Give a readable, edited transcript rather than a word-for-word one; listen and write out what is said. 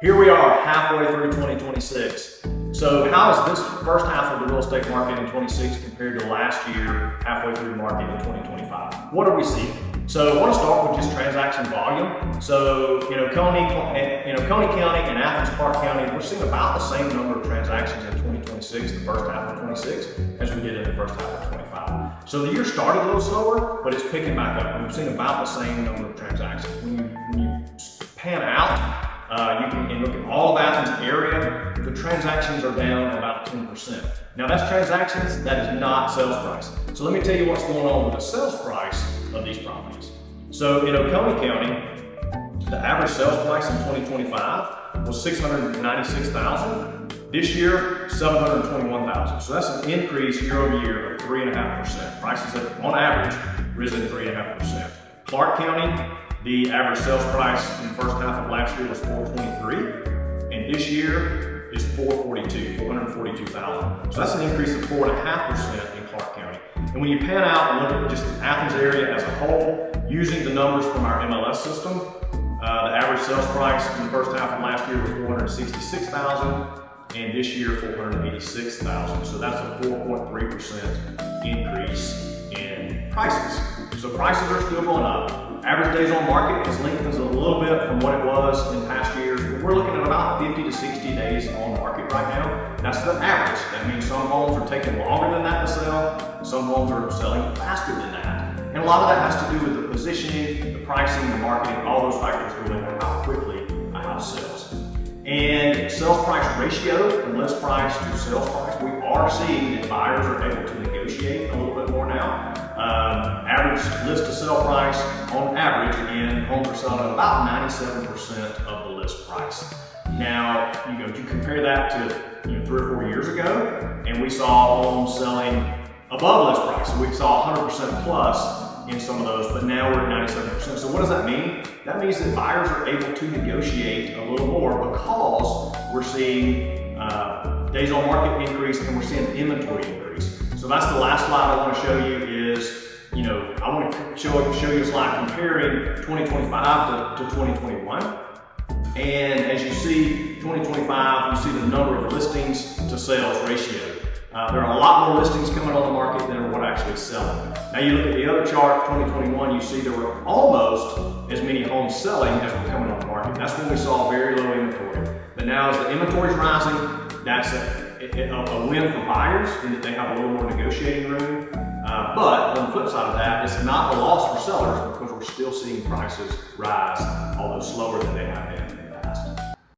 Here we are halfway through 2026. So how is this first half of the real estate market in 26 compared to last year, halfway through the market in 2025? What are we seeing? So I want to start with just transaction volume. So, Coney County and Athens Park County, we're seeing about the same number of transactions in 2026, the first half of 26, as we did in the first half of 25. So the year started a little slower, but it's picking back up. We've seen about the same number of transactions. When you pan out, you can look at all of Athens area, the transactions are down about 10%. Now that's transactions, that is not sales price. So let me tell you what's going on with the sales price of these properties. So in Oconee County, the average sales price in 2025 was $696,000. This year, $721,000. So that's an increase year over year of 3.5%. Prices have, on average, risen 3.5%. Clark County, the average sales price in the first half of last year was $423,000, and this year is $442,000. So that's an increase of 4.5% in Clark County. And when you pan out and look at just the Athens area as a whole, using the numbers from our MLS system, the average sales price in the first half of last year was $466,000, and this year $486,000. So that's a 4.3% increase in prices. So prices are still going up. Average days on market has lengthened a little bit from what it was in past years. We're looking at about 50 to 60 days on market right now. That's the average. That means some homes are taking longer than that to sell. Some homes are selling faster than that. And a lot of that has to do with the positioning, the pricing, the marketing, all those factors go into how quickly a house sells. And sales price ratio from list price to sales price, we are seeing that buyers are able to negotiate a little bit more now. Average list to sell price, on average, again, homes are selling at about 97% of the list price. Now, you compare that to 3 or 4 years ago, and we saw homes selling above list price. So we saw 100% plus in some of those, but now we're at 97%. So what does that mean? That means that buyers are able to negotiate a little more because we're seeing days on market increase and we're seeing inventory increase. So that's the last slide I want to show you is, I want to show you a slide comparing 2025 to 2021. And as you see, 2025, you see the number of listings to sales ratio. There are a lot more listings coming on the market than what actually selling. Now you look at the other chart, 2021, you see there were almost as many homes selling as were coming on the market. That's when we saw very low inventory. But now as the inventory is rising, that's a win for buyers in that they have a little more negotiating room. But on the flip side of that, it's not a loss for sellers because we're still seeing prices rise, although slower than they have been.